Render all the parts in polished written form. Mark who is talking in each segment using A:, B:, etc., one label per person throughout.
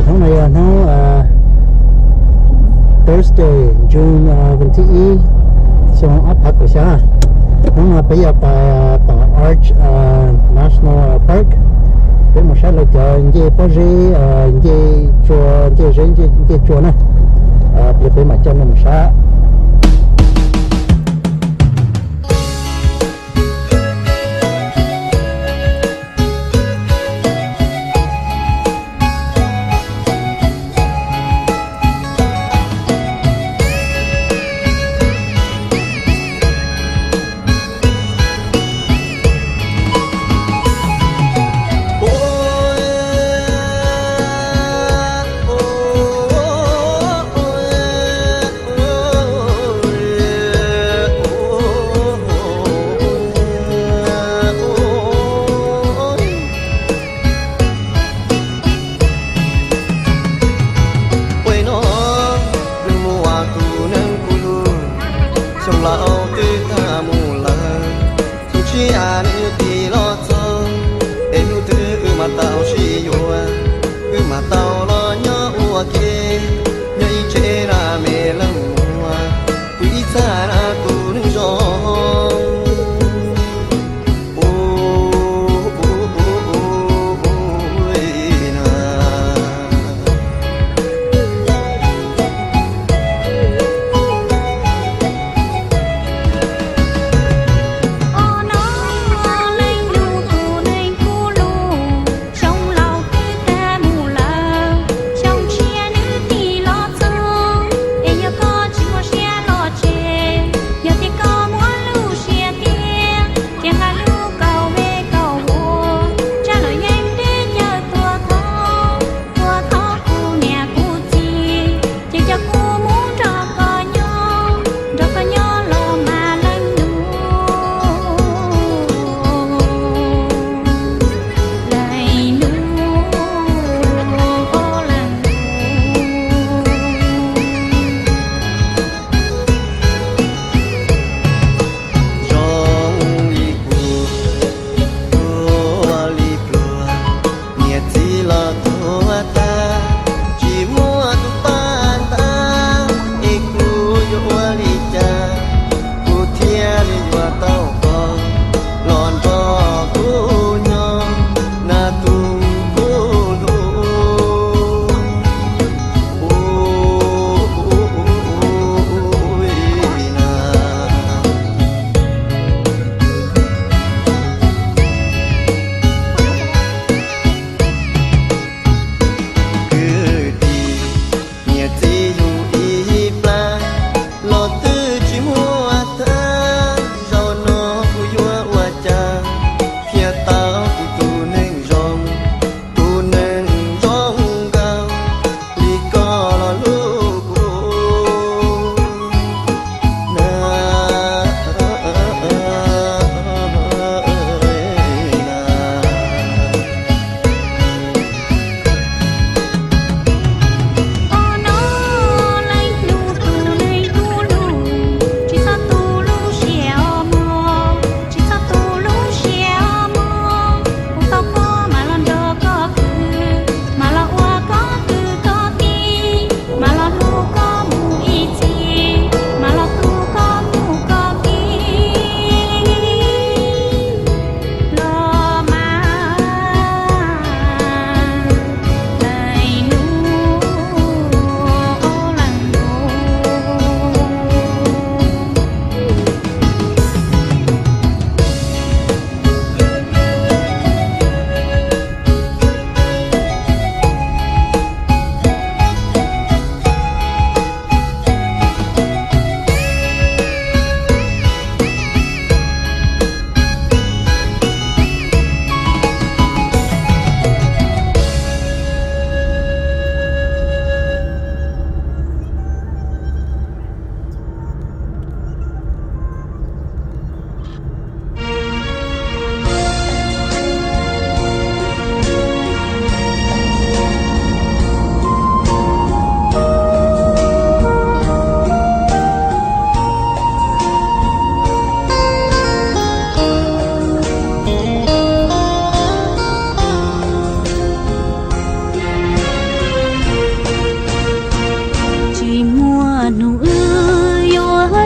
A: Tháng này nó Thursday, June 20 xong áp hạt của xã nó bây giờ tại Arch National Park với một số là cho những cái gì chùa này để mà cho nó một số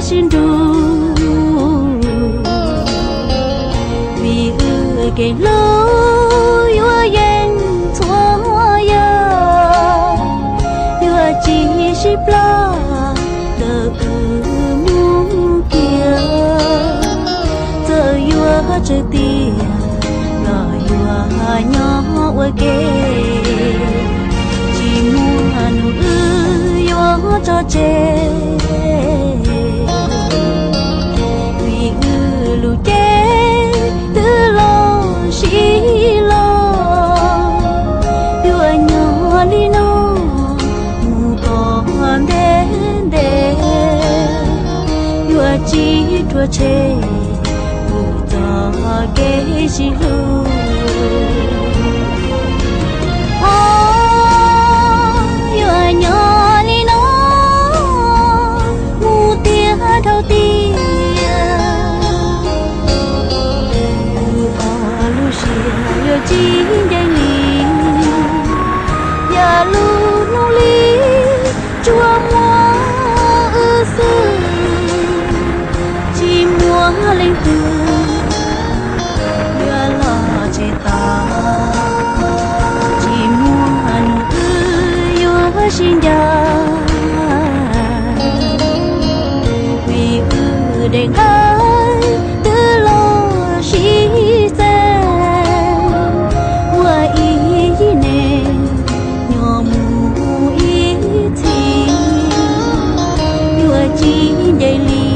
B: xin ru vì cái lối yêu yên thua ya yêu chỉ ship la đờ mu kia giờ yêu chơi tiền là yêu nhỏ ở kề chỉ muốn yêu cho chơi vì lu chơi từ lo xí lo yêu nhỏ đi nó mu còn đến để yêu chỉ thua chơi cho cái gì lu yêu nhỏ đi nó mu tia thâu tia lu xia yêu chỉ để li ya lu nô li chua mua ư sư chỉ mua lên từ ya lo chế ta chỉ muốn yêu xin ya vì để ai từ lo xí xe qua ý nè nhỏ mu ý thì yêu chỉ để li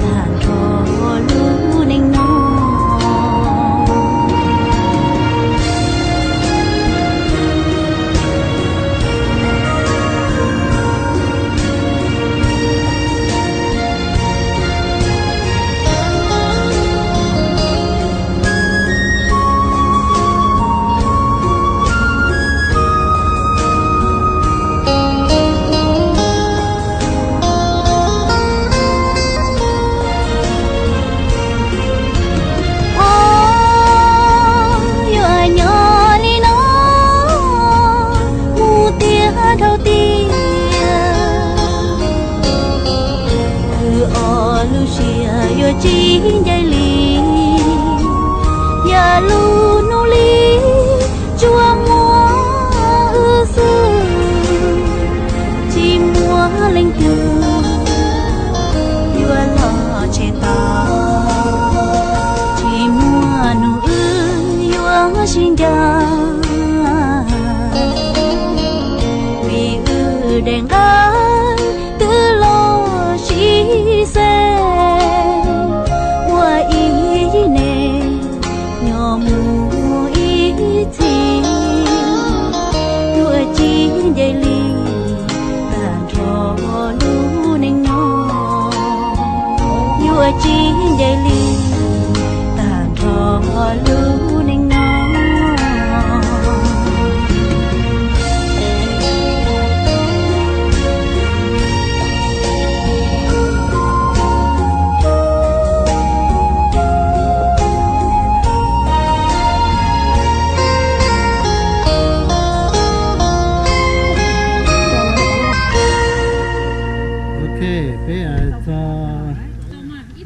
B: thàn trò lu nên nó thâu tia lu xia yêu chỉ để li ya lu nô li chua mua ư sư chỉ mua lên từ yêu lo chế ta chỉ mua nụ yêu xin ya đèn ai từ lo xí xe qua ý nè nhỏ mu ý thì đua chỉ để li tàn trò lu nên nó đua chỉ để li tàn trò lu nên nó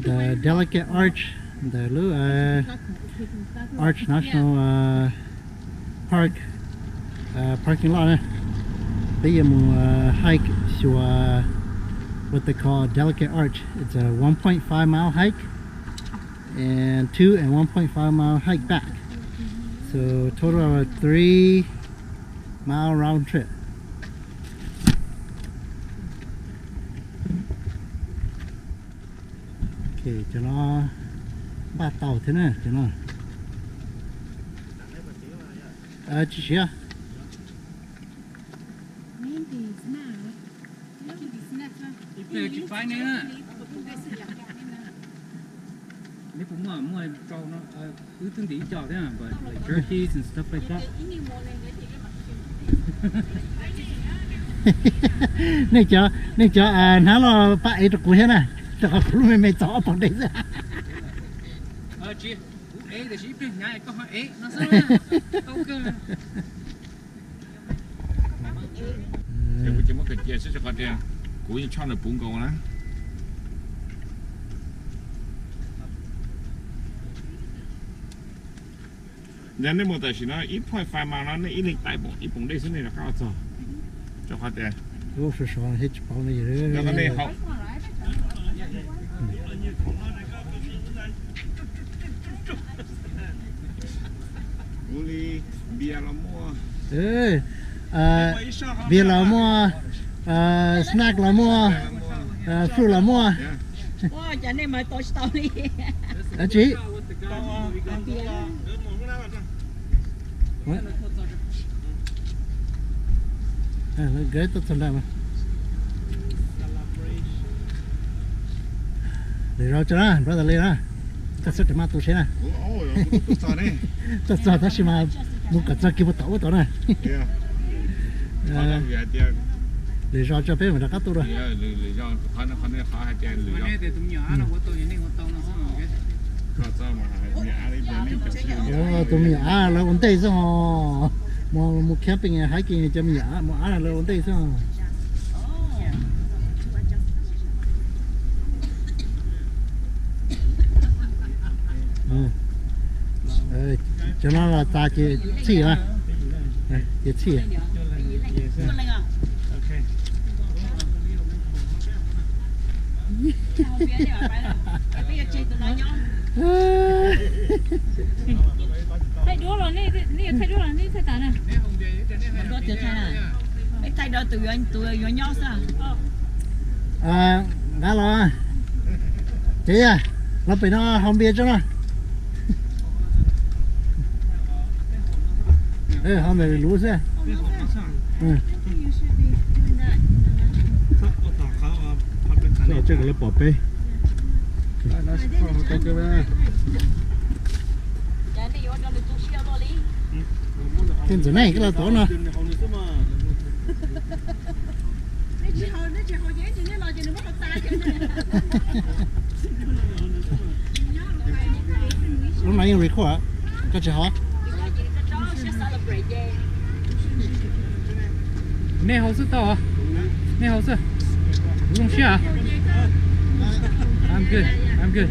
A: the Delicate Arch, the Arch National Park parking lot. Bây giờ mình hike to what they call Delicate Arch. It's a 1.5 mile hike and 2 and 1.5 mile hike back. So total of a 3 mile round trip. Cho nó ba tàu thế này cho nó chị xíu
C: chị phải nè nếu cũng mua trâu nó cứ tương đi cho thế à like jerkies and stuff like that.
A: Này cho nó là bạn được cuối thế này cho lúc mày cho bằng đấy ra
C: chị ế để chị biết ngay có hỏi ế nó sao nha ok
D: chỉ mất cái chia sẻ cho con đi cúi cho nó bún cầu nữa 人哋冇但是呢，一派快慢啦，呢一零大步，一蹦呢先嚟就搞做，就快啲。
A: 我是说黑包那人。
D: 那个呢好。我哋bia啦麼？bia
A: 啦麼？snack 啦麼？fruit 啦麼？
B: 哇，giờ này mà tôi story.
A: Chị. Gửi tôi thân mà. Để rồi cho nó, brother lên đó. Ta sẽ mà tôi sẽ nè. Ta sao ta sẽ mà muốn cả cho kia một tổ nè. Để rồi cho bé mình đã cắt tôi rồi.
D: Để rồi khăn này khá hay chèn để rồi.
C: Để tụi nhỏ nó có tôi những con tàu nó sao cái.
D: Có sao mà nhà đi bên này.
A: Tụi mình là vấn đề sao? Một camping hiking cho mình một là vấn đề sao? Cho nó là ta chỉ mà. Chỉ chỉ.
B: Thay đũa rồi, này thay đũa rồi, này thay tàn nè. Có chưa thay nè. Cái thay đó tụi nhỏ sao?
A: Đã rồi. Chị à, nó bị nó không biết cho nó. Không bị lú xe.这个是宝贝。Trên chỗ này cái là tổ nó. Lúc nãy em record à? Có chị hỏi?
C: Nè hậu sự tao à? Nè hậu sự. Không xia à? I'm good. I'm good.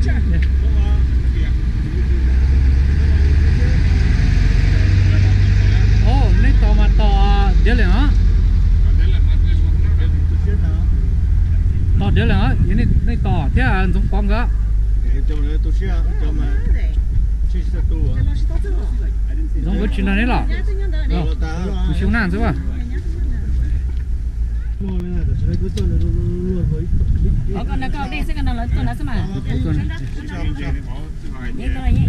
C: Yeah. Oh, này tàu mà tàu đĩa lên á? Tàu đĩa lên á? Vậy này tàu thế à? Giống bom cả? Giống với chuyện này là? Tôi siêu nạn chứ à?
B: Con nó cao đi, sẽ con nó lớn, con nó sẽ mà. Nhé con này nhé.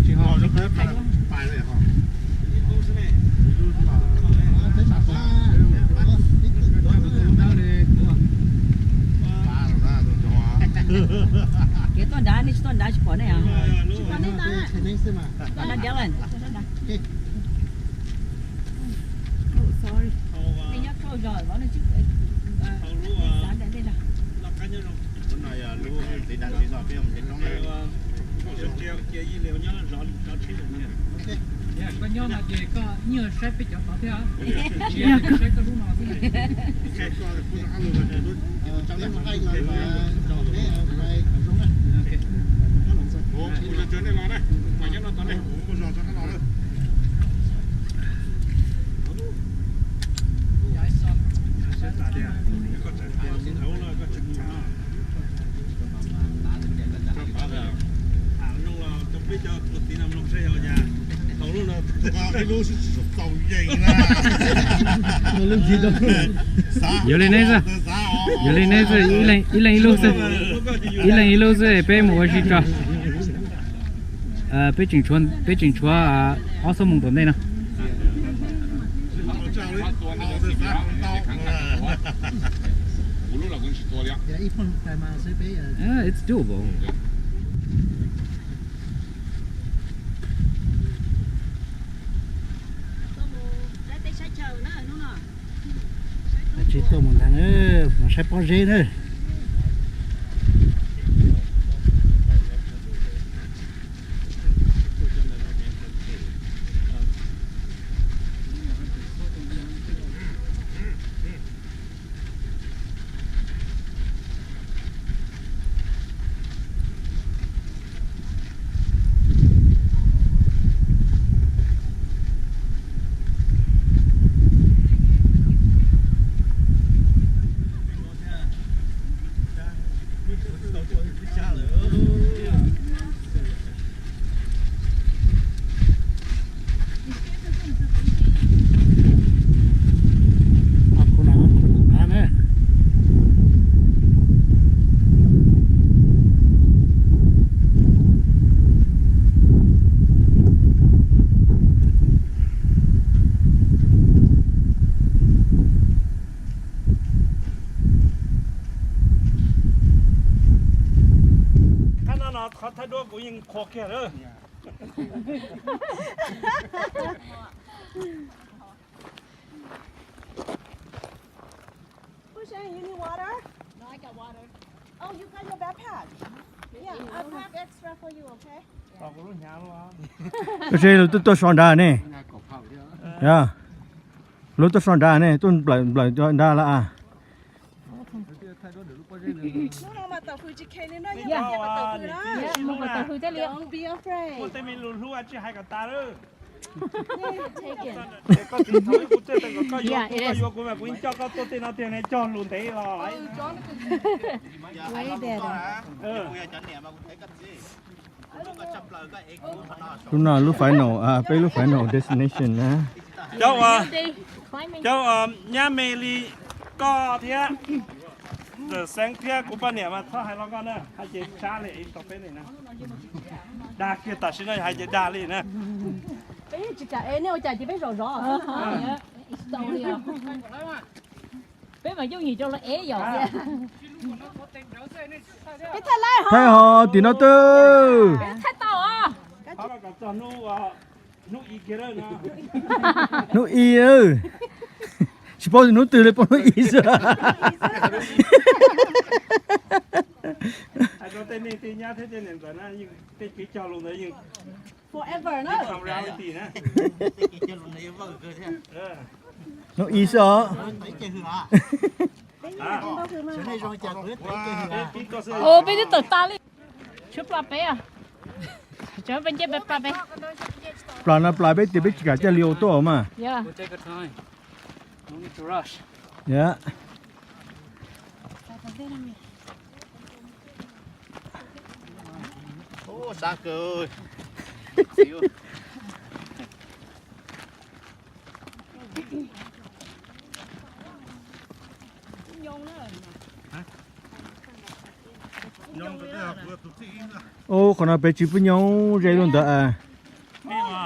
B: Cái tuần đá này, tuần đá chỉ có này à? Tuần này đá. Tuần đá đéo lên. Oh, sorry. Mình nhắc câu rồi, nó chứ.
C: Có nhau mà về có nhiều sếp bị chọn tao thế hả? Dạ có. Sếp có lúc nào thế này? Yo le neza. Yo le neza ilan ilose pe mo shi cha. Pe chỉnh chua also mong tồn đây nè. It's doable.
A: Chỉ tôi một thằng nữa, nó sẽ có dê nữa.
D: เขาถ้าดูกูยังโคแค่เลย
E: Shane, you need water? No, I got water. Oh, you got your backpack? Yeah, I'll pack extra for you, okay?
D: ต่อกูรู้หาแล้ว
A: tôi chơi là tôi chọn đá này yeah lúc tôi chọn đá này tôi lại chọn đá là à
E: No, mà tàu phui chỉ khay lên đó, nhưng mà tàu phui đó.
B: Một cái tàu phui thế liền.
E: Don't be afraid.
D: กูจะมีรู้ว่าจะให้กับตาเลย
B: Take it.
D: ก็ถึงเขากูจะแต่ก็อยู่กูแบบกูยิ่งเจ้าก็ตัวเต็นเอาเตียงในจอลุนเตะรอไอ้
B: Way better.
A: lúc nào lúc phải nổ à bây lúc phải nổ destination nè
D: เจ้า
B: Đi. Climbing.
D: เจ้าย่าเมลีก็เทียเดอะแสงเทียกูปะเนี่ยมาถ้าให้เราก็นะให้เจ็บช้าเลยไอ้ต่อไปเลยนะด่าเกียรตัดสินให้เจ็บด่าเลยนะ
B: Bây giờ chị trả ế nếu trả chị biết rõ rõ. Đâu đi à? Bây mà dung gì cho nó ế rồi. Cái thay lại hả?
A: thấy họ thì nó tư
B: Thay tàu à?
D: เขาก็จะนู่อีเกลือนะ
A: nó y ư chỉ bao giờ nó từ lên bao nó y rồi
D: ไอ้ตัวเต้นนี่ตีนี้เท่ๆเนี่ยแต่นะยิ่งเต้นปีจอลงเลยยิ่ง
E: Forever
D: ท
E: nữa.
D: ำreality นะ
A: nó y sao
D: ปีก็ซื้อ
B: Ồ, bây giờ tự ta đi. Chút bà bé à? Chở bên trên bà bé.
A: plan là plan bây giờ bây cả cho liều to mà
B: Yeah.
C: We'll take our time. No need to rush.
A: yeah
F: Ô, xa cười.
A: ô còn là bé chỉ với nhau dây luôn đó à
D: นี่ม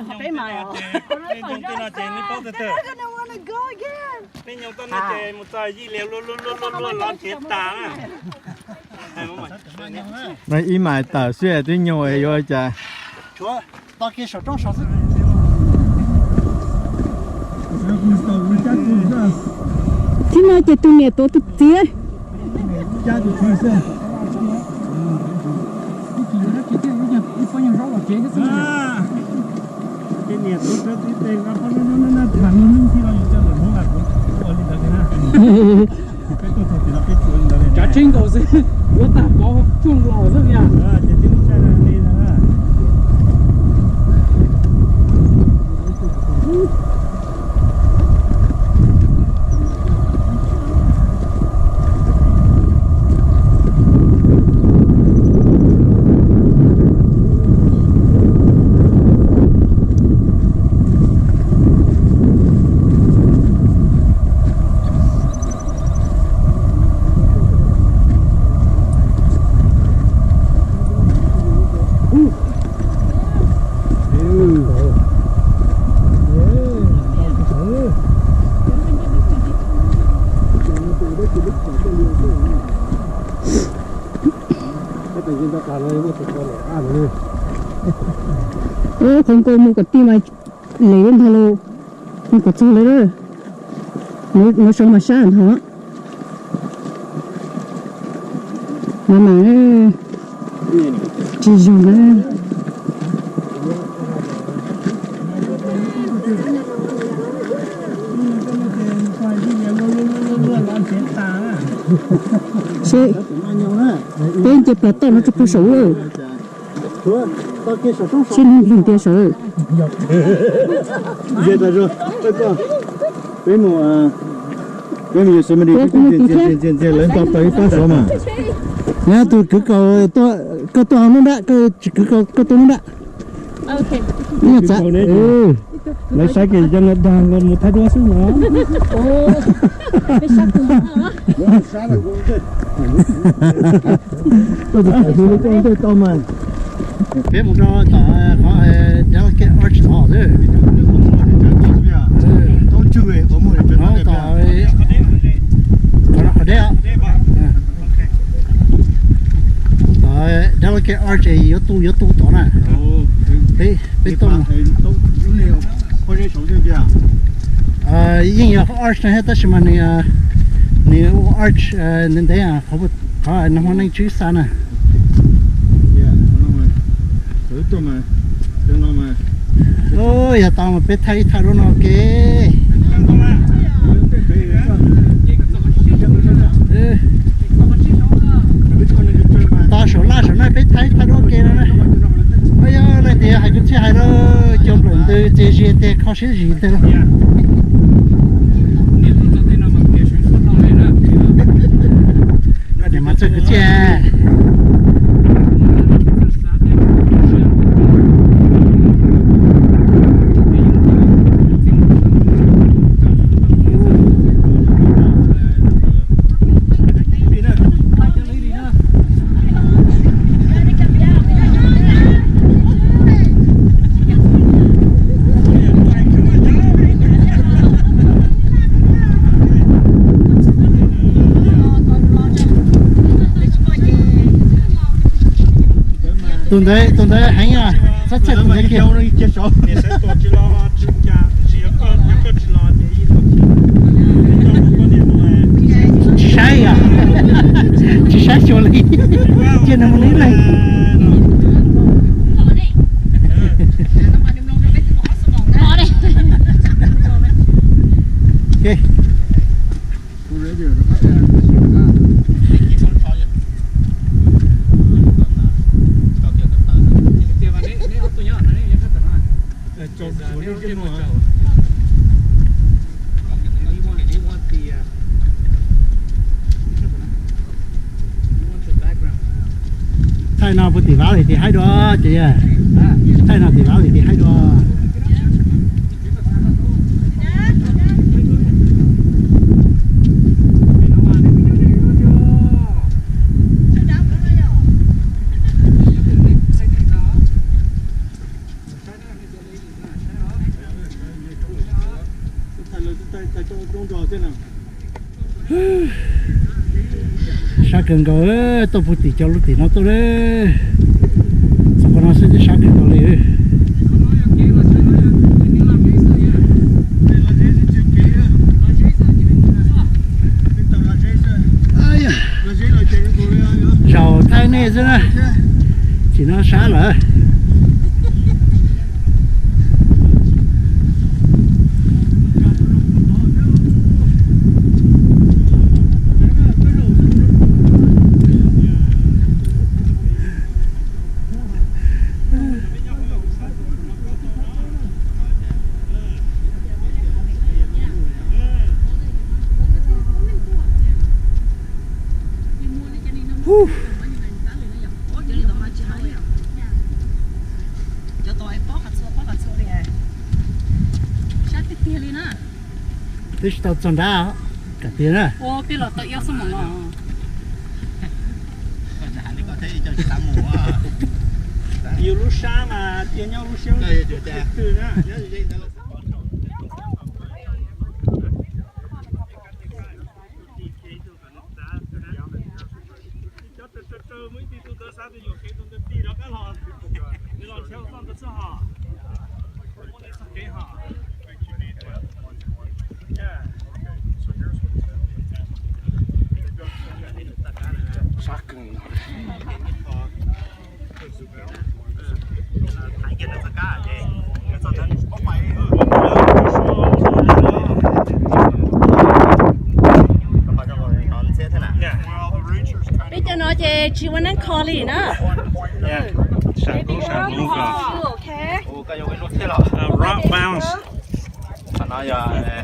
D: าเป็นยงตัวน่าเจนี่ป๊อตเตอร์
E: I don't want to go again.
D: เป็นยงตัวน่าเจมุตายยี่เลี้ยวล้วนร้อนเทียบตาอ่ะไอ้ผม
A: này y mãi tao xuyên tới nhau ấy rồi cha
F: Chúa, tao kia sổ trong sổ sức.
B: Thế nào chị tụi nè tôi tự tía.
D: cái này tôi rất thích cái nó thằng khi nó cho nó không là của đi được na cái tôi thì nó cái chuyện đó
C: Trả chính cầu gì? Bữa tạm có chung lò rất nha.
D: chỉ tiếng xe là đi là
B: Ồ, không có một cái tim mà lấy lên thằng lô. Một cái chỗ lấy rồi. Nó sống mà sáng hả? Mà chỉ dùng đấy. Chị, bên chị bà tao nó chụp số rồi.
F: Chúa, tao kia sổ trong sổ.
B: Chị linh tiền số.
A: giờ ta rồi cái mùa cái mùa xem đi cái lên tao tới phát số mà nè tôi cứ cầu tôi nó đã cứ cầu tôi nó đã
E: Okay.
A: nhớ chắc
D: lấy sai cái chân nó đang còn một thái độ xíu nữa
A: tôi to mà phía một đó có delicate arch đó rồi
F: Tao chui có một cái
A: nó có đấy ạ delicate arch ấy yếu tố đó nè thế bê tông
F: có cái số gì vậy?
A: nhưng mà arch này hết mà này arch nên đấy à có nó hoa này chữ sao nè
F: Itu mah, jangan mah.
A: ôi ya tao mà biết thay rồi nó kì tao số la số này biết thay rồi kì nữa bây giờ này thì hai cái hai đó chồng lần từ chế chế để khó xử gì thế đó để mà chơi cái chế tuần đấy hay à rất chết tuần đấy kia sai à chỉ sai chỗ này chưa nằm lấy này ok thay nào bữa tỷ báo thì hay đó chị à thay nào tỷ báo thì hay đó sao cần có tôi phụ tỷ cho lúc tỷ nó tôi đấy sao còn nó sẽ sao cần có liền rau thay này chứ nè chỉ nó xá lỡ tôi tao chọn đá cả tiền á
B: ô cái là tự yêu số mỏng à
D: yêu lúc sáng mà tiền nhau lúc sáng từ đó
E: bây giờ nói về chỉ muốn ăn kho lì nữa
D: sáng cũng
E: okay
D: rock bounce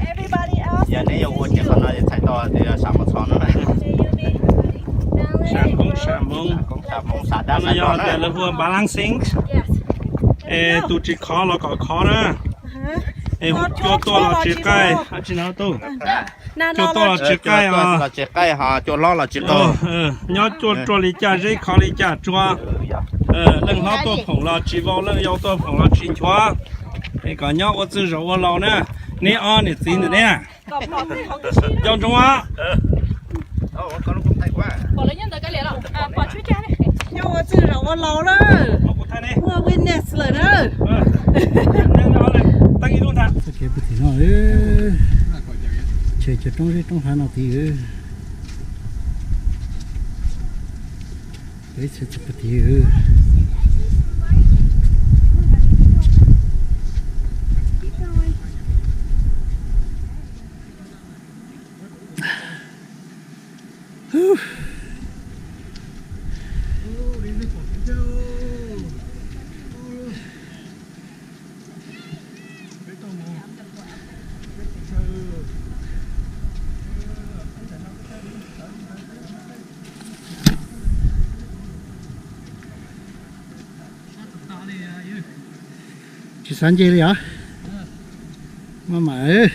E: everybody else
F: giờ nếu yêu quân thì nó sẽ thay to thì sao mà chọn nó này
D: sáng cũng sáng nó do để là vừa balancing tụi chị khó là có khó đó cho tôi là chị cái chị nào tôi cho tôi là chị cái à
G: chị cái họ cho lo là chị tôi
D: nhớ cho lý cha dễ khó lý cha cho lần họ tôi phỏng là chị vào lần yêu tôi phỏng là chị cho cái cả nhau tôi tự rồi lâu nè nè anh nè xin được nè trong trong á
G: con cũng thấy quá
E: bỏ lấy nhân tới cái liền rồi bỏ chút cha đi nhau ở trên rồi con lâu đó mua witness rồi đó
D: tăng đi luôn thà
A: cái bữa thì nó chơi trong hai nào thì đấy chơi bữa thì chị sáng chơi đi hả mà ơi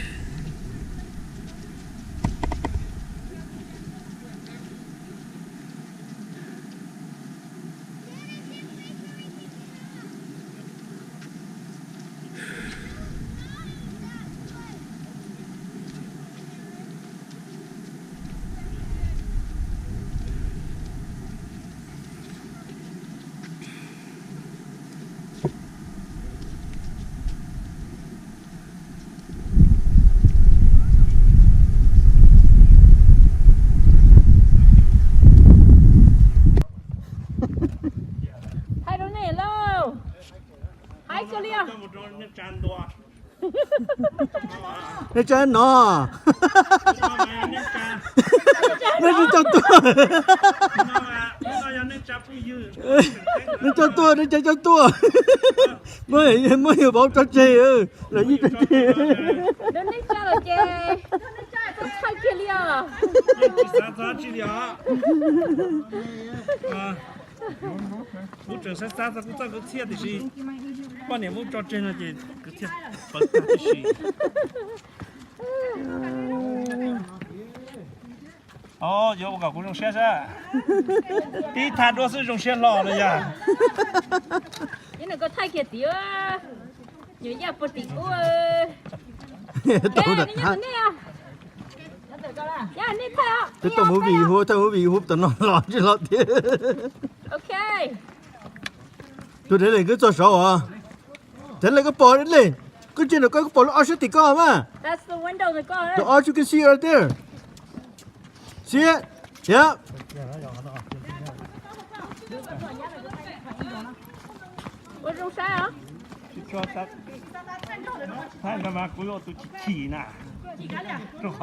A: nó chân nó nó cho tôi nó cho tôi nó cho tôi mới hiểu bảo cho chị là gì cho chị
E: đến đây cha rồi chị tôi thay kia liền
D: bố trưởng sẽ xa ra cũng ta cứ thiệt thì gì bao nhiêu bố cho trên là gì cứ thiệt bớt thì gì giờ cả cũng dùng xe ra đi thà đua sử dụng xe lò rồi à
E: cái này có thay kia tí nhớ nhà bột tí ôi
A: tôi đặt hát tôi muốn vì hút tao nó lọt chứ lọt thế
E: ok
A: tôi để lên cái cho số à thế là cái bò lên cái chuyện là cái bò nó sẽ tịt cao mà
E: that's the window the car
A: the arch you can see right there see it yeah
E: có rung sai hả
D: cho ta thay mà cuối cùng tôi chỉ nè rồi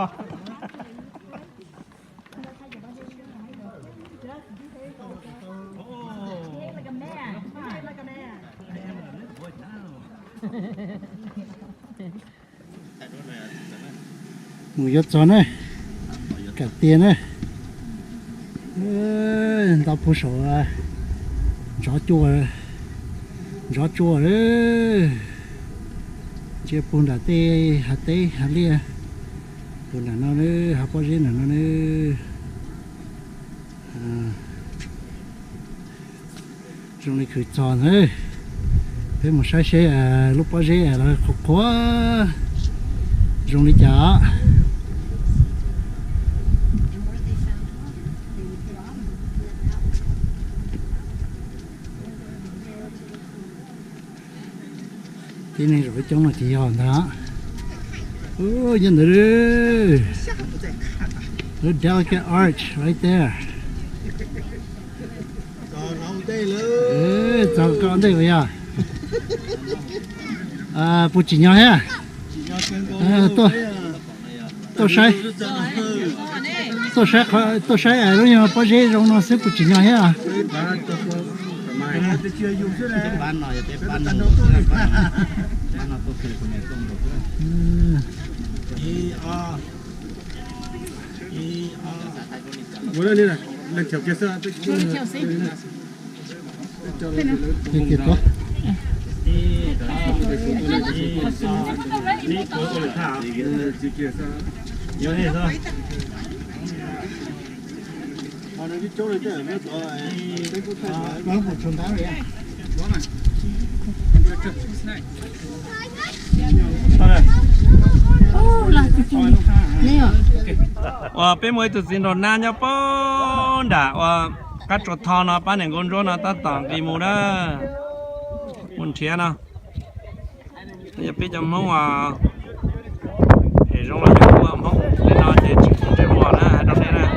A: mùi giật gió này cả tiền này tao phụ sổ gió chua đấy chia bùn đã tê hạt lia bùn là nó nữa hạt bao nhiêu là nó nữa trong này khử tròn thôi thế một sai xe lúc bao nhiêu là khó trong này chả cái này rồi trong là chỉ hòn đó dân nữ the delicate arch right there chào con đây vậy à bố chỉ nhau ha tôi sai ở đây mà bao giờ trong nó sẽ bố chỉ nhau ha
F: Boleh ni lah, nak cakap kisah tu.
A: Cái kia đó. Nó một chồng đá rồi à?
D: bên ngoài từ xin rồi nan nhau bốn đã các chỗ thò nó bán những con rô nó ta tặng cái mù đó muốn chia nó bây giờ chấm mông để trong là những mông để nó để chỉ mùa đó trong đây nè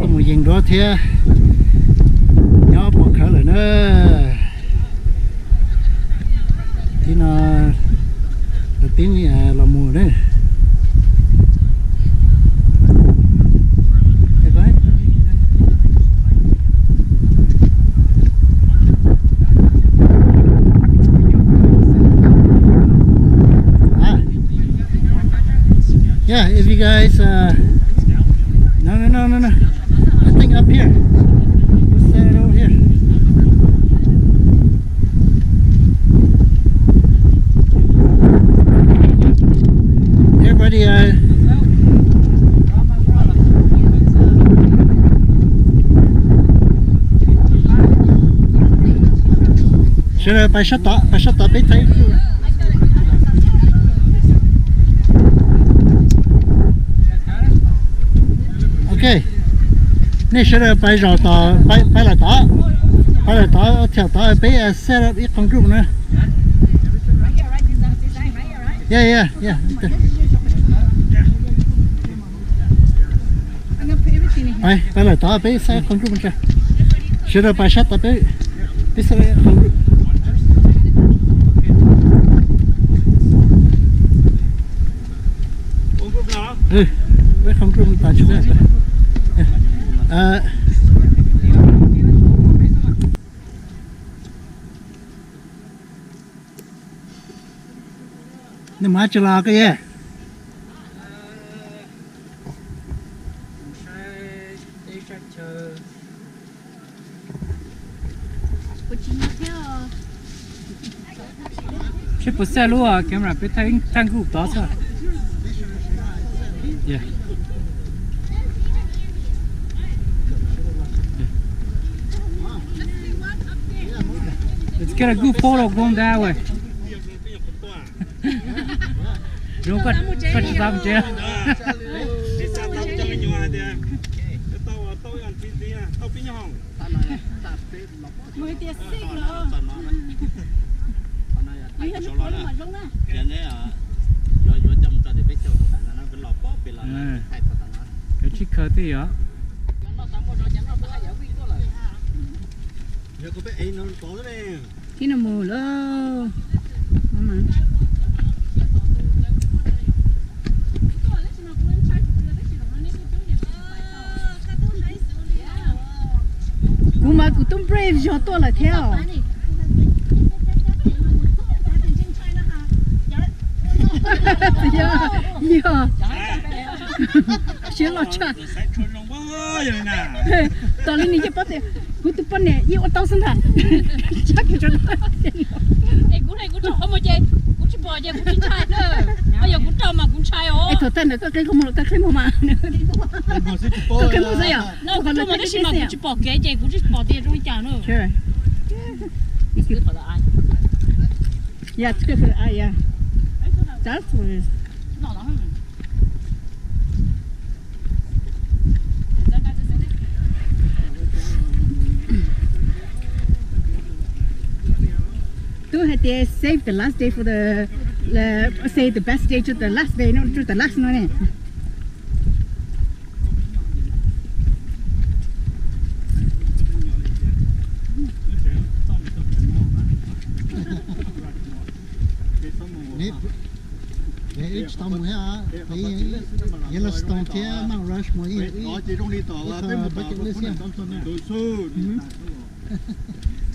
A: một dân đó thế nhỏ bỏ khởi lại nữa thì nó tiếng là mùa đấy yeah, if you guys no. I think up here. Let's set it over here. Everybody should I shut up big time? Okay. Nè sẽ là phải rào tỏ phải là tỏ theo tỏ bé set up ít con group nữa. Yeah. Phải là tỏ bé set con group nữa. Sẽ là phải shut up bé set con group. Bé con group ta chưa biết. Nhưng mà chưa là cái gì?
C: Chứ bữa xe luôn à, camera biết thấy tăng group đó sao? Yeah. Let's get a good photo going that way. Rồi có làm chưa?
E: Mới tiệt xích nữa.
C: Cái chiếc khởi thì á.
E: Khi nào mùa lơ. Mama. bố mà cũng tung brave cho tôi là theo dạ xíu lo cha tao lên đi cho bắt đi cũng tụi con này yêu tao sinh hả chắc cái chuyện đó
H: cú này cú trò mà chơi cú chỉ bỏ chơi cú chỉ trai nữa bây giờ cú trò mà cú trai ó
E: thôi tên này cái không một cái mà cái một gì à
H: nó cú trò mà cái gì mà cú chỉ bỏ cái chơi cú chỉ bỏ tiền trong nhà nữa
E: sure
H: good for the eye
E: yeah it's good for the eye yeah that's what it is
H: nó đó
E: do had they save the last day for the say the best day to the last day not to the last one
A: It's tầm ha, cái Yellowstone kia, Mount Rushmore,
F: có chỉ trong đi tàu là tới một tàu có thể tắm xuân đến đối xu.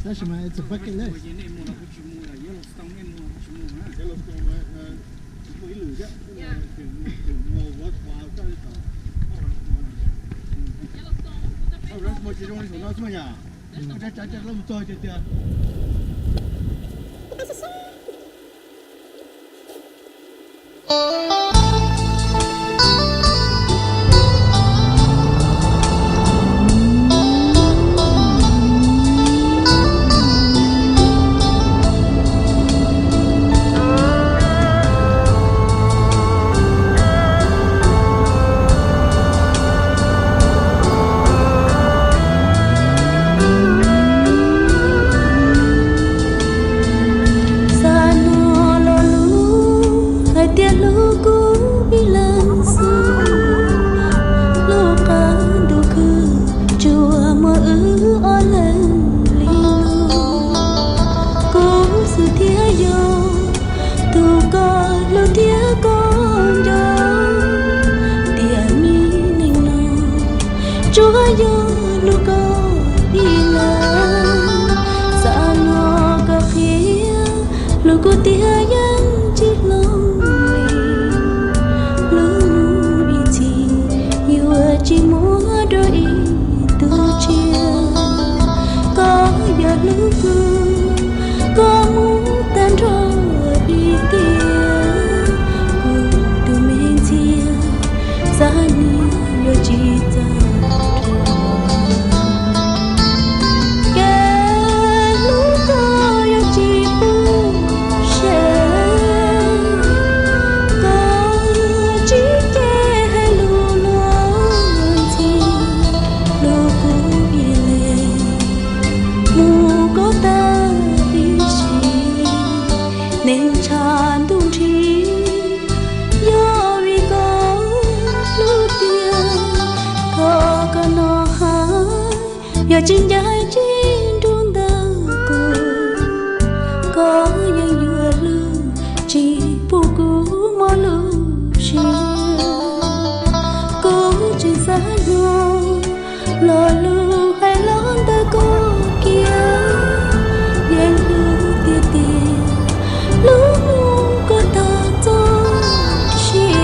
A: That's my, it's a bucket list.
F: Rushmore chỉ trong đi tàu nó xuân nhà, chắc lắm chơi chơi tiền.
B: Trên trái trên đun đầu có những dừa lư chỉ phụ cú mò lư chỉ cố trên giá nhau lò lư hay lón ta cô kia yên lư tia tia lú có ta cho chia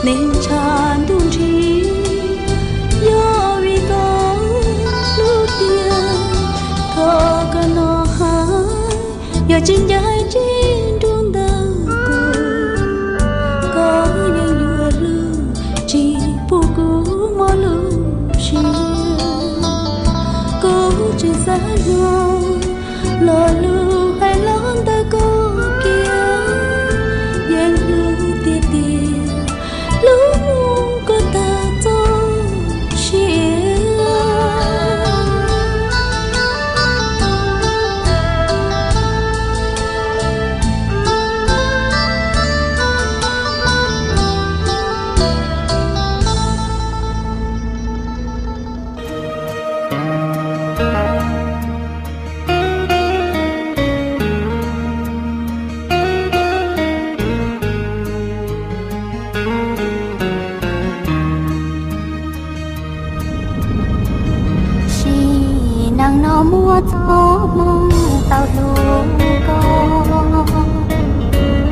B: nên tràn đun trí do vì có lúc tiền có cả nó hai giờ trên trái trên đun đầu có những dừa lư chỉ phụ cú mò lư chỉ cố trên giá nhau lò lư hay lón ta cô kia yên lư tia tia lú có ta lu con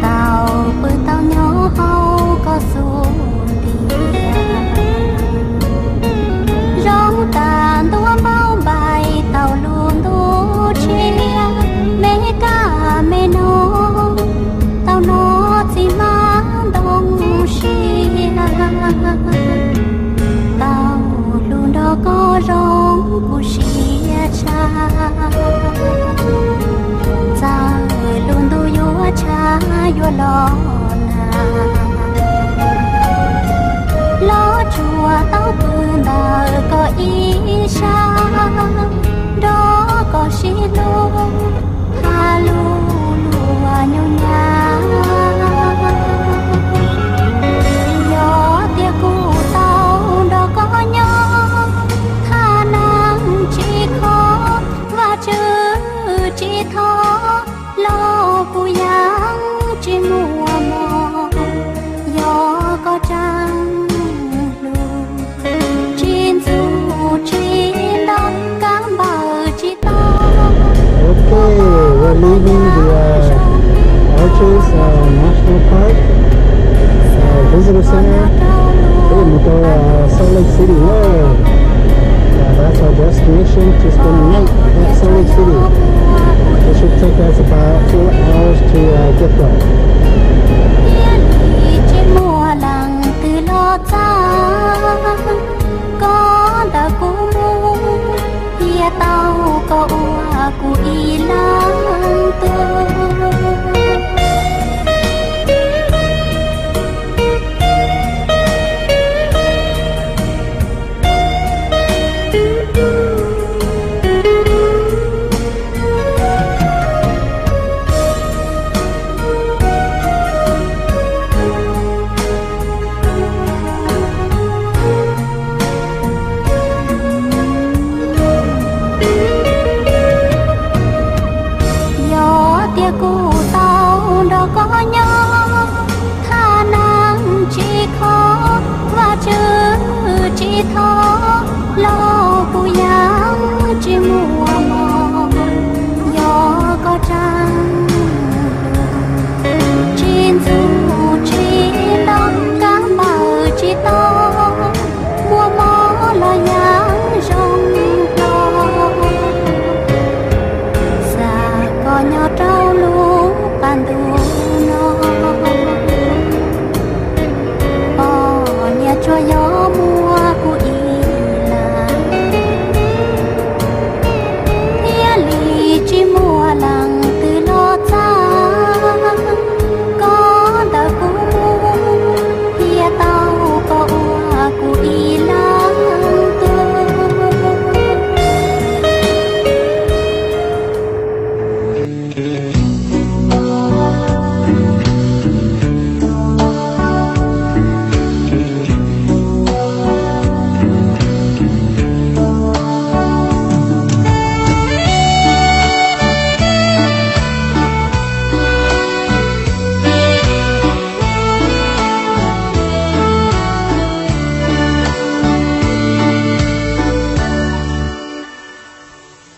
B: tàu bơi tàu nhỏ hâu có xuống rong tàn tua bao bài tàu luôn đu chia mẹ cả mẹ nó tàu nó chỉ mang đông xia tàu luôn đó có rong của xia cha cha luôn đu yo cha yo lo lo chùa tao bươn đào có ý xa đó có xí lô hà lù lùa nhau nhà gió tia cụ tao đó có nhau khả năng chỉ khó và chữ chỉ thó lo cụ giang chỉ mùa mò gió có trăng
A: Okay, we're leaving the Arches National Park Visitor Center. We're going to go Salt Lake City. Whoa! That's our destination to spend the night at Salt Lake City. It should take us about 4 hours to get there.
B: Tao có ua của y lang tư chỉ khó và chữ chỉ thó